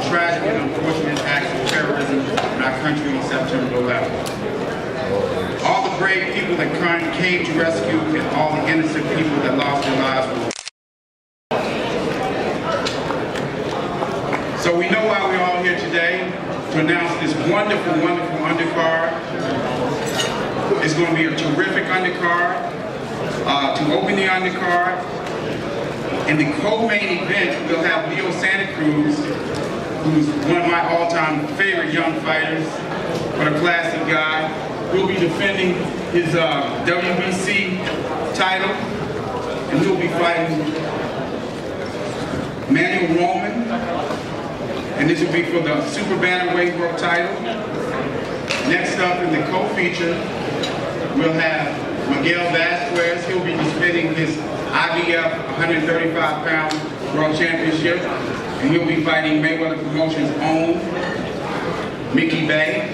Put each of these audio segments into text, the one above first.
tragic and unfortunate acts of terrorism in our country on September 11th. All the brave people that came to rescue and all the innocent people that lost their lives were. So we know why we're all here today, to announce this wonderful, wonderful undercard. It's going to be a terrific undercard. To open the undercard, in the co-main event, we'll have Leo Santa Cruz, who's one of my all-time favorite young fighters, but a classic guy. We'll be defending his WBC title, and we'll be fighting Manuel Roman, and this will be for the super bantamweight world title. Next up in the co-feature, we'll have Miguel Vasquez. He'll be defending his IBF 135-pound world championship, and he'll be fighting Mayweather Promotions' own Mickey Bay.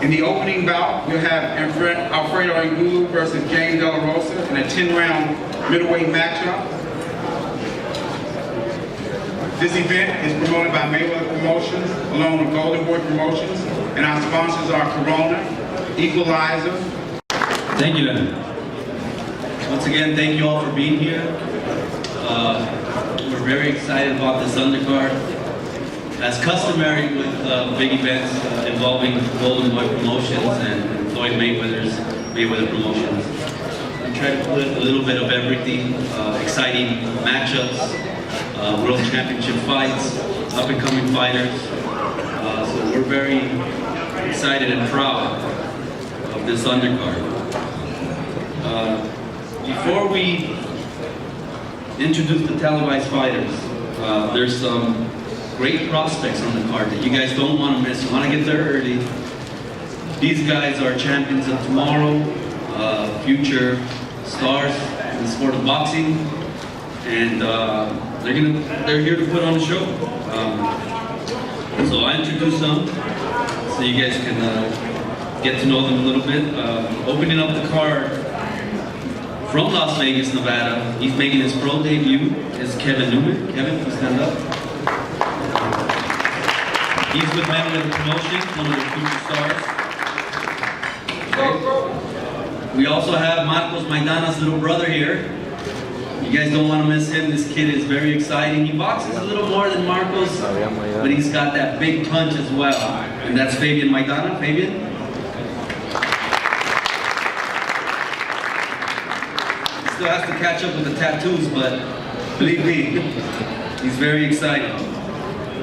In the opening bout, we'll have Alfredo Angulo versus James De La Rosa in a 10-round middleweight matchup. This event is promoted by Mayweather Promotions, along with Golden Boy Promotions, and our sponsors are Corona, Equalizer. Thank you, Leonard. Once again, thank you all for being here. We're very excited about this undercard. As customary with big events involving Golden Boy Promotions and Floyd Mayweather Promotions, we try to put a little bit of everything, exciting matchups, world championship fights, up-and-coming fighters. So we're very excited and proud of this undercard. Before we introduce the televised fighters, there's some great prospects on the card that you guys don't want to miss. You want to get there early. These guys are champions of tomorrow, future stars in the sport of boxing, and they're here to put on a show. So I introduce them so you guys can get to know them a little bit. Opening up the card from Las Vegas, Nevada, he's making his pro debut, is Kevin Newman. Kevin, please stand up. He's with Mayweather Promotions, one of the future stars. Okay. We also have Marcos Maidana's little brother here. You guys don't want to miss him. This kid is very exciting. He boxes a little more than Marcos, but he's got that big punch as well. And that's Fabian Maidana. Fabian? Still has to catch up with the tattoos, but believe me, he's very exciting.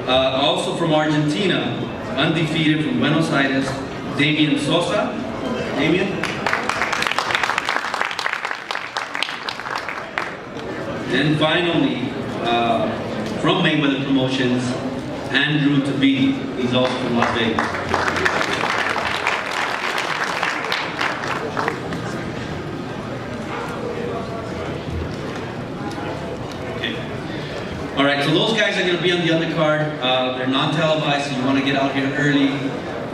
Also from Argentina, undefeated from Buenos Aires, Damian Sosa. Damian? And finally, from Mayweather Promotions, Andrew Tabiti. He's also from Las Vegas. All right, so those guys are going to be on the undercard. They're non-televised, so you want to get out here early.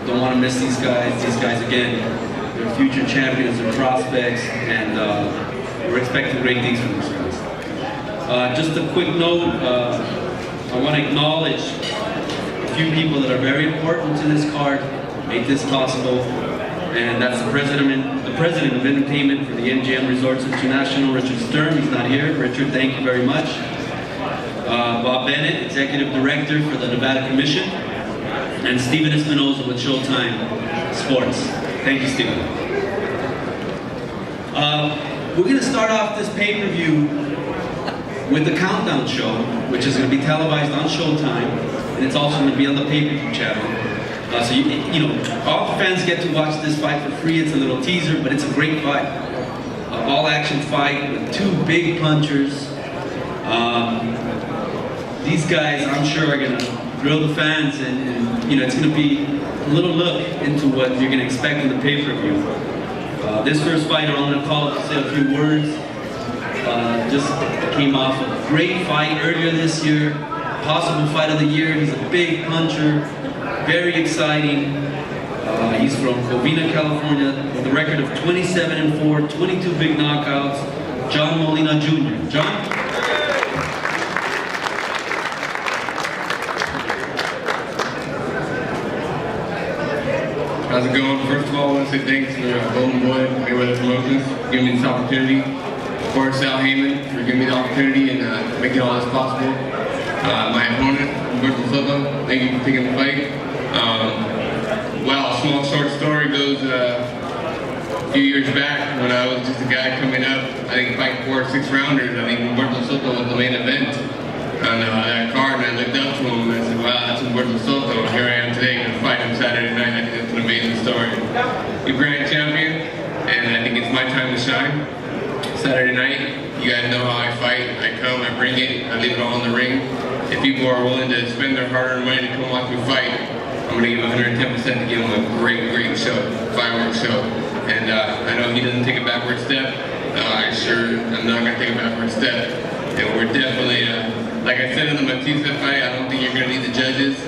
Don't want to miss these guys. These guys, again, they're future champions, they're prospects, and we're expecting great things from these guys. Just a quick note, I want to acknowledge a few people that are very important to this card, made this possible, and that's the president of entertainment for the MGM Resorts International, Richard Sturm. He's not here. Richard, thank you very much. Bob Bennett, Executive Director for the Nevada Commission, and Steven Espinoza with Showtime Sports. Thank you, Steven. We're going to start off this pay-per-view with the Countdown Show, which is going to be televised on Showtime, and it's also going to be on the pay-per-view channel. So you know, all the fans get to watch this fight for free. It's a little teaser, but it's a great fight. All-action fight with two big punchers. These guys, I'm sure, are going to thrill the fans, and you know, it's going to be a little look into what you're going to expect in the pay-per-view. This first fighter, I'm going to call to say a few words. Just came off a great fight earlier this year, possible fight of the year. He's a big puncher, very exciting. He's from Covina, California, with a record of 27-4, 22 big knockouts. John Molina Jr. John? How's it going? First of all, I want to say thanks to Golden Boy, Mayweather Promotions, for giving me this opportunity. Of course, Al Heyman for giving me the opportunity and making all this possible. My opponent, Humberto Soto, thank you for taking the fight. Wow, small short story goes a few years back when I was just a guy coming up, I think fighting 4 or 6 rounders. I think Humberto Soto was the main event on that card, and I looked up to him and I said, wow, that's Humberto Soto. And here I am today going to fight him Saturday night. I think it's an amazing story. You're grand champion, and I think it's my time to shine. Saturday night, you guys know how I fight. I come, I bring it, I leave it all in the ring. If people are willing to spend their hard-earned money to come watch me fight, I'm going to give 110% to give him a great show, fireworks show. And I know he doesn't take a backward step. I'm not going to take a backward step. And we're definitely, like I said in the Matista fight, I don't think you're going to need the judges.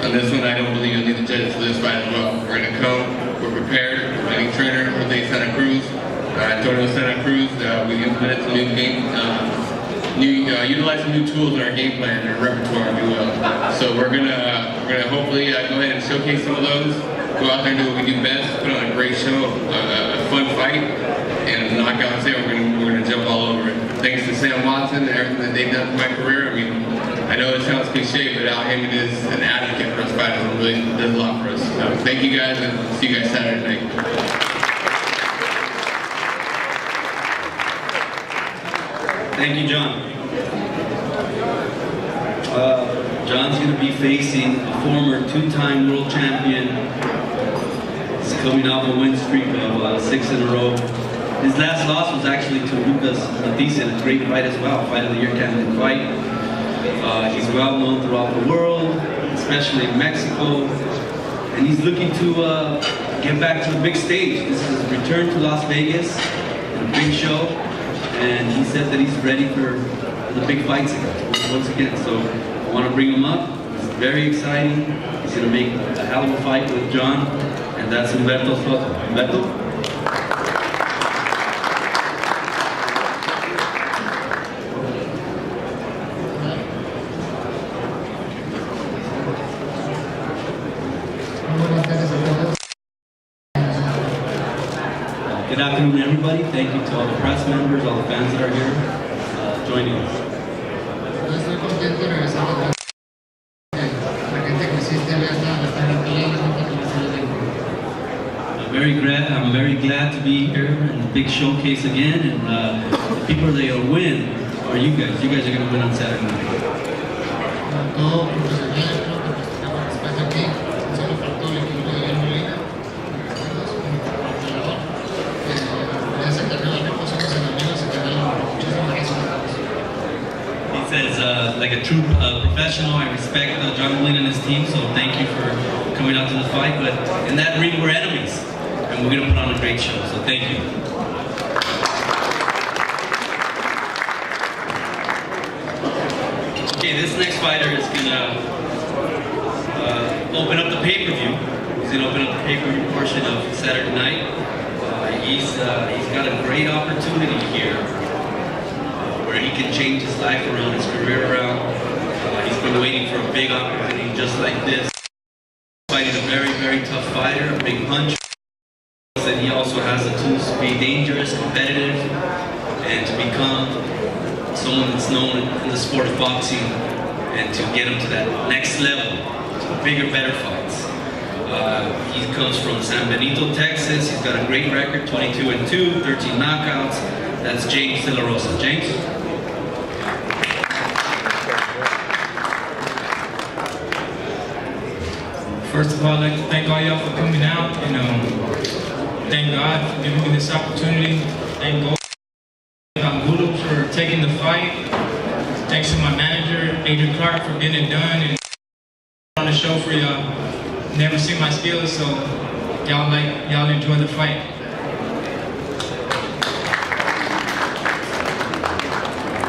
On this one, I don't believe you'll need the judges for this fight as well. We're going to come, we're prepared. We're getting trainer, Jose Santa Cruz, Antonio Santa Cruz. We implemented some new game, utilize some new tools in our game plan, our repertoire, if you will. So we're gonna hopefully go ahead and showcase some of those. Go out there and do what we do best. Put on a great show, a fun fight, and knockouts there. We're gonna jump all over it. Thanks to Sam Watson and everything that they've done for my career. I mean, I know it sounds cliche, but Al Heyman is an advocate for us fighters and really does a lot for us. So thank you guys, and see you guys Saturday night. Thank you, John. John's going to be facing a former 2-time world champion. He's coming off a win streak of 6 in a row. His last loss was actually to Lucas Matisse, a great fight as well, fight of the year candidate fight. He's well known throughout the world, especially in Mexico, and he's looking to get back to the big stage. This is his return to Las Vegas, a big show. And he said that he's ready for the big fights once again. So I want to bring him up. It's very exciting. He's going to make a hell of a fight with John, and that's Humberto Soto. Humberto? Good afternoon, everybody. Thank you to all the press members, all the fans that are here joining us. Estoy contento de regresar a la gente que sí esté I'm very glad to be here in the big showcase again, and the people that will win are you guys. You guys are going to win on Saturday night. Todo profesional, creo que nuestro espacio aquí, solo faltó el equipo de Guillermo Molina, ese torneo al mismo somos enemigos y tenemos muchísimas resultados. He says, like a true professional, I respect John Molina and his team, so thank you for coming out to the fight. But in that ring, we're enemies, and we're going to put on a great show, so thank you. Okay, this next fighter is going to open up the pay-per-view. He's going to open up the pay-per-view portion of Saturday night. He's got a great opportunity here where he can change his life around, his career around. He's been waiting for a big opportunity just like this. Fighting a very, very tough fighter, a big puncher. And he also has the tools to be dangerous, competitive, and to become someone that's known in the sport of boxing, and to get him to that next level, to bigger, better fights. He comes from San Benito, Texas. He's got a great record, 22-2, 13 knockouts. That's James De La Rosa. James? First of all, I'd like to thank all y'all for coming out, and thank God for giving me this opportunity. Thank God for taking the fight. Thanks to my manager, Adrian Clark, for getting it done and on the show for y'all. Never seen my skills, so y'all enjoy the fight.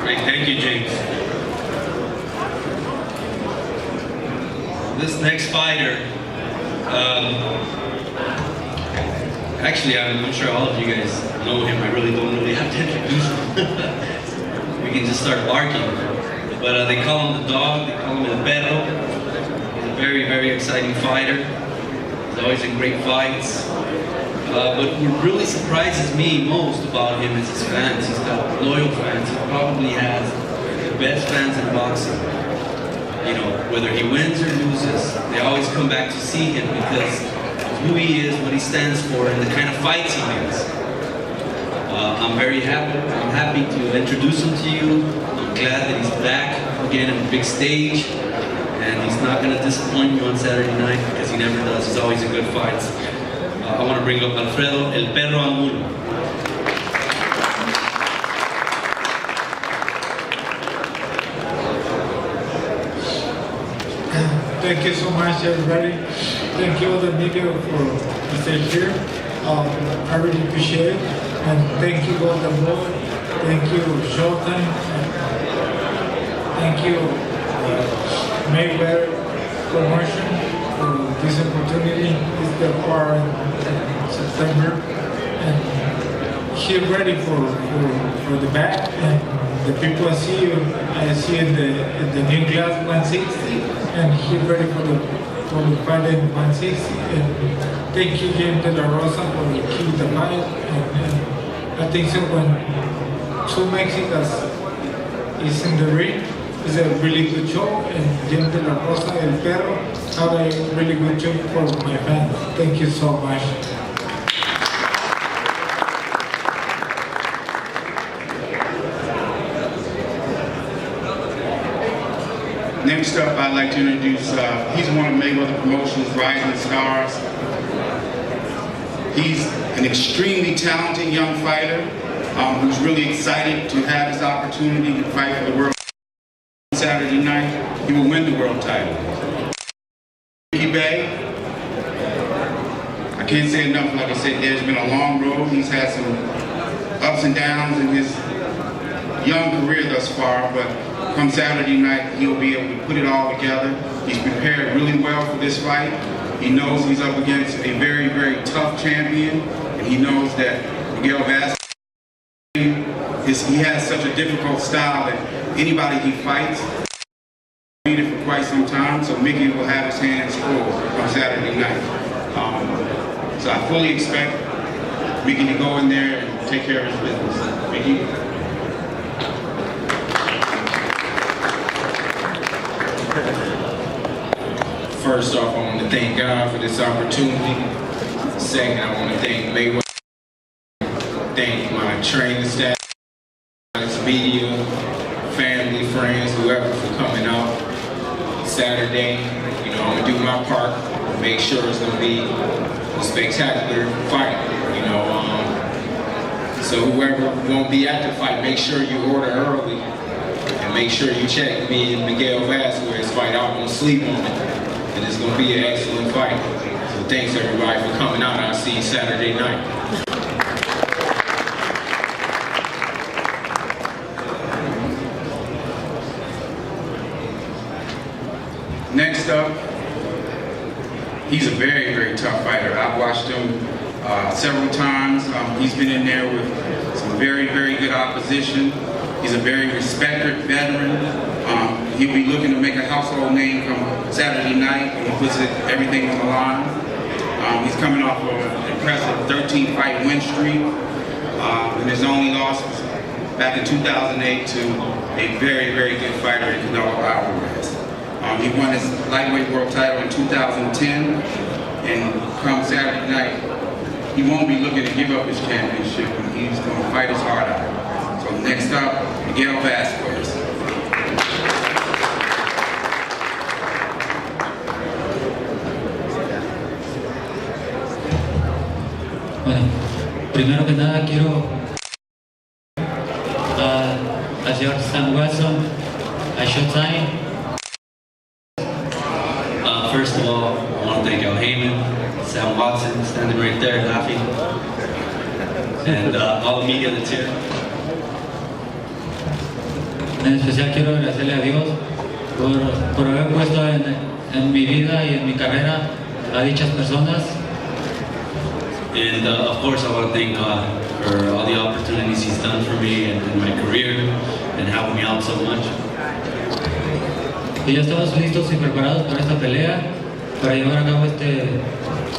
Great, thank you, James. This next fighter, actually, I'm sure all of you guys know him. I really don't really have to introduce him. We can just start barking. But they call him the dog, they call him El Perro. He's a very, very exciting fighter. He's always in great fights. But what really surprises me most about him is his fans. He's got loyal fans. He probably has the best fans in boxing. You know, whether he wins or loses, they always come back to see him because of who he is, what he stands for, and the kind of fights he makes. I'm very happy. I'm happy to introduce him to you. I'm glad that he's back again on the big stage, and he's not going to disappoint you on Saturday night because he never does. He's always in good fights. I want to bring up Alfredo El Perro Angulo. Thank you so much, everybody. Thank you all the media for staying here. I really appreciate it. And thank you all the board. Thank you, Showtime. And thank you, Mayweather Promotion for this opportunity. It's the bar in September. And he's ready for the back. And the people I see in the new class 160. And he's ready for the fight in 160. And thank you, James De La Rosa, for keeping the fight. And I think so when two Mexicans is in the ring, it's a really good show. And James De La Rosa, El Perro, have a really good show for my fans. Thank you so much. Next up, I'd like to introduce, he's one of Mayweather Promotions' rising stars. He's an extremely talented young fighter who's really excited to have this opportunity to fight for the world. Saturday night, he will win the world title. eBay, I can't say enough. Like I said, there's been a long road. He's had some ups and downs in his young career thus far, but come Saturday night, he'll be able to put it all together. He's prepared really well for this fight. He knows he's up against a very, very tough champion, and he knows that Miguel Vasquez, he has such a difficult style that anybody he fights, he's beat it for quite some time, so Mickey will have his hands full on Saturday night. So I fully expect Mickey to go in there and take care of his business. Mickey? First off, I want to thank God for this opportunity. Second, I want to thank Mayweather. Thank my training staff, media, family, friends, whoever for coming out Saturday. You know, I'm gonna do my part. Make sure it's gonna be a spectacular fight. You know, so whoever won't be at the fight, make sure you order early and make sure you check me and Miguel Vasquez fight out. Don't sleep on it. And it's going to be an excellent fight. So thanks everybody for coming out. I'll see you Saturday night. Next up, he's a very, very tough fighter. I've watched him several times. He's been in there with some very, very good opposition. He's a very respected veteran. He'll be looking to make a household name from Saturday night, and he puts everything on the line. He's coming off of an impressive 13-fight win streak, and his only loss was back in 2008 to a very, very good fighter in Canelo Alvarez. He won his lightweight world title in 2010, and come Saturday night, he won't be looking to give up his championship, and he's going to fight his heart out. So next up, Miguel Vasquez. Bueno, primero que nada quiero al señor Sam Watson, a Showtime. First of all, I want to thank Al Heyman, Sam Watson, standing right there laughing, and all the media that's here. En especial quiero agradecerle a Dios por haber puesto en mi vida y en mi carrera a dichas personas. And of course, I want to thank God for all the opportunities He's done for me and in my career and helping me out so much. Y ya estamos listos y preparados para esta pelea, para llevar a cabo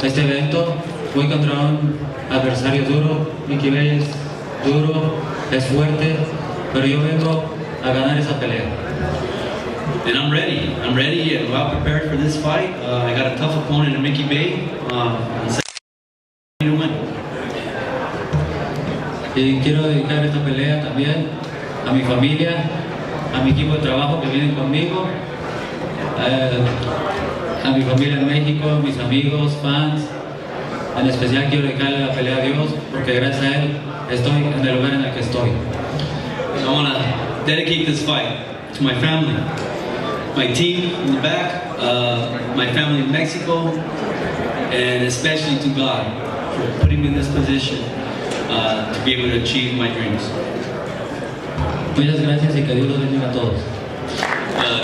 este evento. Voy contra un adversario duro. Mickey Bay es duro, es fuerte, pero yo vengo a ganar esa pelea. And I'm ready and well prepared for this fight. I got a tough opponent in Mickey Bay. To win. Y quiero dedicar esta pelea también a mi familia, a mi equipo de trabajo que vienen conmigo, a mi familia en México, mis amigos, fans. En especial quiero dedicarle la pelea a Dios, porque gracias a Él estoy en el lugar en el que estoy. I want to dedicate this fight to my family, my team in the back, my family in Mexico, and especially to God for putting me in this position to be able to achieve my dreams. Muchas gracias y que Dios los bendiga a todos.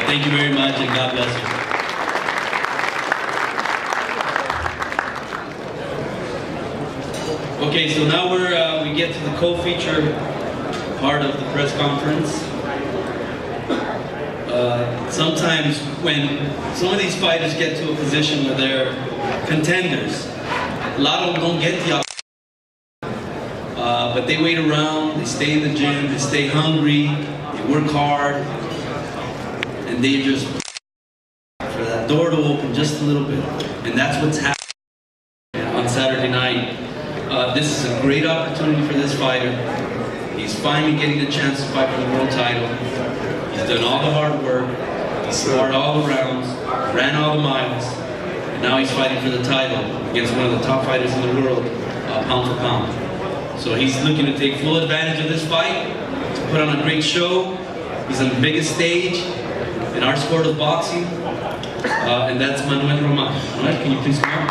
Thank you very much and God bless you. Okay, so now we get to the co-feature part of the press conference. Sometimes when some of these fighters get to a position where they're contenders, a lot of them don't get the opportunity. But they wait around, they stay in the gym, they stay hungry, they work hard, and they just for that door to open just a little bit. And that's what's happening on Saturday night. This is a great opportunity for this fighter. He's finally getting a chance to fight for the world title. He's done all the hard work, he sparred all the rounds, ran all the miles, and now he's fighting for the title against one of the top fighters in the world, pound for pound. So he's looking to take full advantage of this fight, to put on a great show. He's on the biggest stage in our sport of boxing, and that's Manuel Roman. Manuel, can you please come on?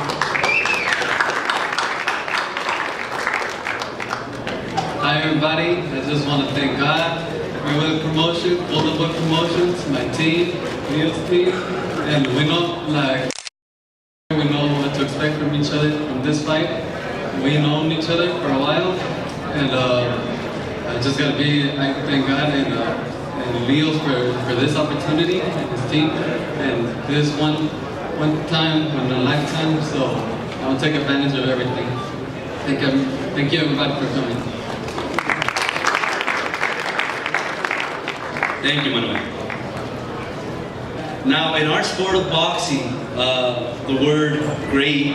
Hi everybody, I just want to thank God, Mayweather Promotion, Golden Boy Promotions, my team, Leo's team, and we know what to expect from each other from this fight. We known each other for a while, and I just gotta I thank God and Leo's for this opportunity and his team, and this one time in a lifetime. So I will take advantage of everything. Thank you everybody for coming. Thank you, Manuel. Now, in our sport of boxing, the word great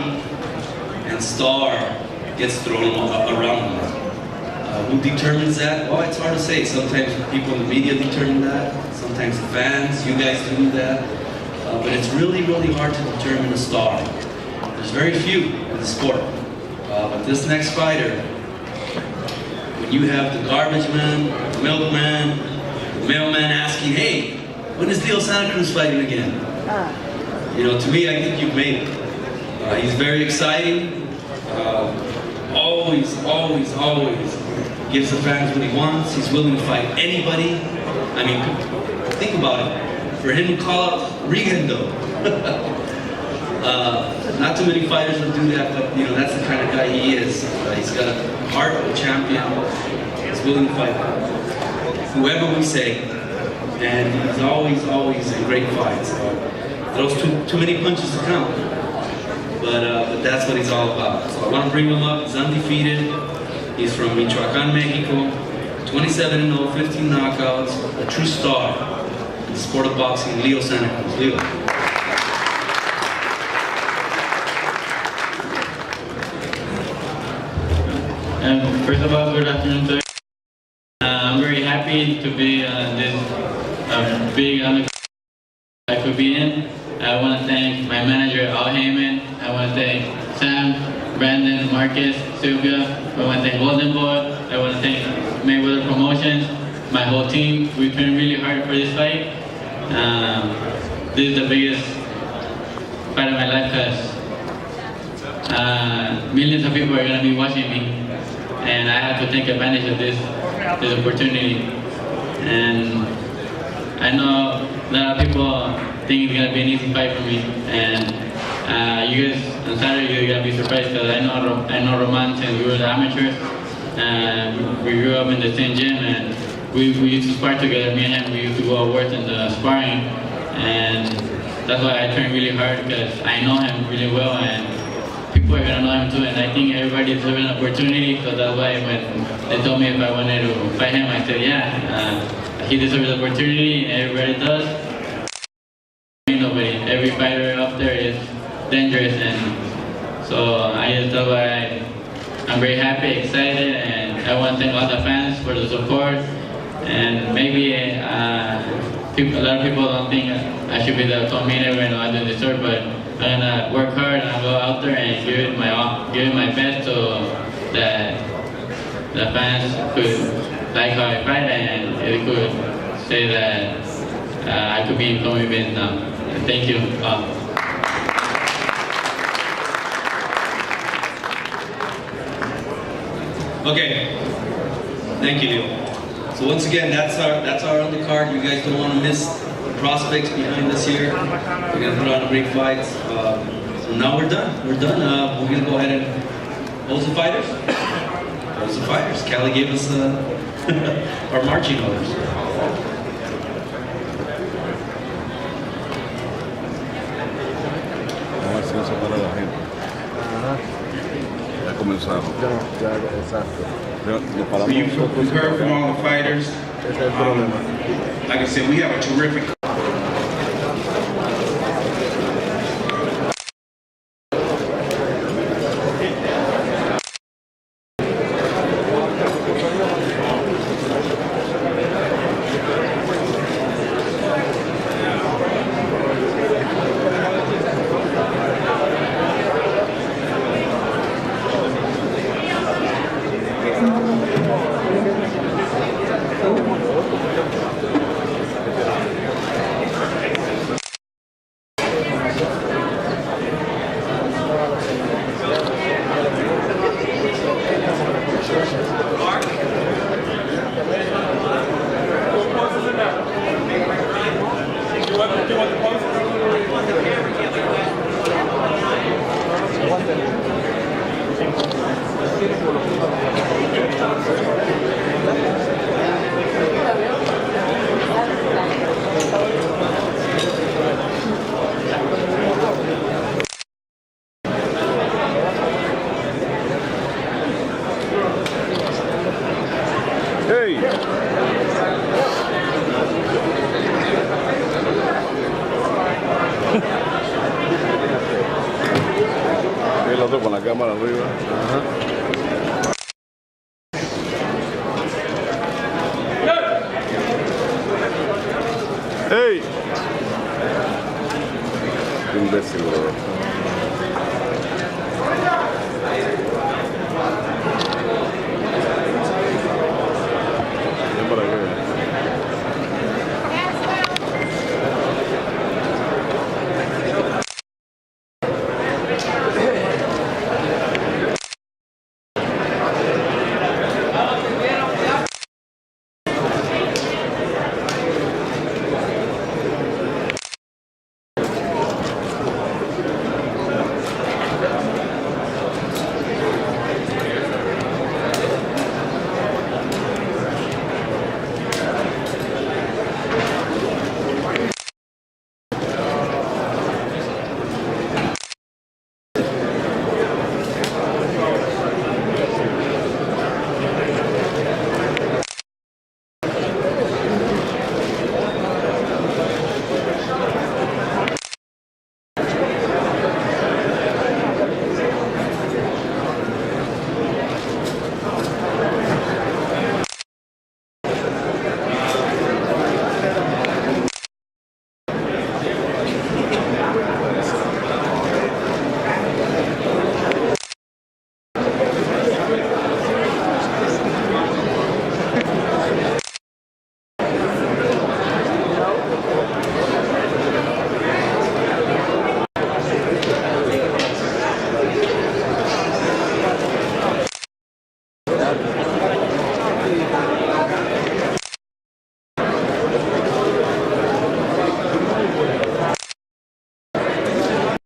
and star gets thrown around. Who determines that? Well, it's hard to say. Sometimes people in the media determine that. Sometimes the fans, you guys do that. But it's really, really hard to determine a star. There's very few in the sport. But this next fighter, when you have the garbage man, the milkman, the mailman asking, hey, when is Leo Santa Cruz fighting again? You know, to me, I think you've made it. He's very exciting. Always gives the fans what he wants. He's willing to fight anybody. I mean, think about it. For him to call out Rigendo. Not too many fighters will do that, but you know, that's the kind of guy he is. He's got a heart of a champion. He's willing to fight whoever we say, and he's always in great fights. Throws too many punches to count, but that's what he's all about. So I want to bring him up. He's undefeated. He's from Michoacán, Mexico. 27-0, 15 knockouts. A true star in the sport of boxing, Leo Santa Cruz. Leo. First of all, good afternoon to I'm very happy to be this big undercard I could be in. I want to thank my manager, Al Heyman. I want to thank Sam, Brandon, Marcus, Sylvia. I want to thank Golden Boy. I want to thank Mayweather Promotions, my whole team. We trained really hard for this fight. This is the biggest fight of my life because millions of people are going to be watching me. And I have to take advantage of this opportunity. And I know a lot of people think it's gonna be an easy fight for me. And you guys on Saturday you're gonna be surprised because I know Roman since we were amateurs. We grew up in the same gym and we used to spar together. Me and him, we used to go out work in the sparring, and that's why I train really hard because I know him really well. And people are gonna know him too, and I think everybody deserves an opportunity. So that's why when they told me if I wanted to fight him, I said yeah. He deserves the opportunity, and everybody does. Nobody, every fighter up there is dangerous, and so that's why I'm very happy, excited, and I want to thank all the fans for the support. And maybe a lot of people don't think I should be the co-main event, or I don't deserve, but I'm gonna work hard and I'll go out there and give it my best so that the fans could like how I fight and it could say that I could be in co-main event now. Thank you. Okay, thank you, Leo. So once again, that's our undercard. You guys don't want to miss the prospects behind us here. We're gonna put on a great fight. So now we're done. We're done. We're gonna go ahead and host the fighters. Host the fighters. Callie gave us our marching orders. So you've heard from all the fighters. Like I said, we have a terrific El otro con la cámara arriba. Ajá. ¡Hey! Qué imbécil, bro.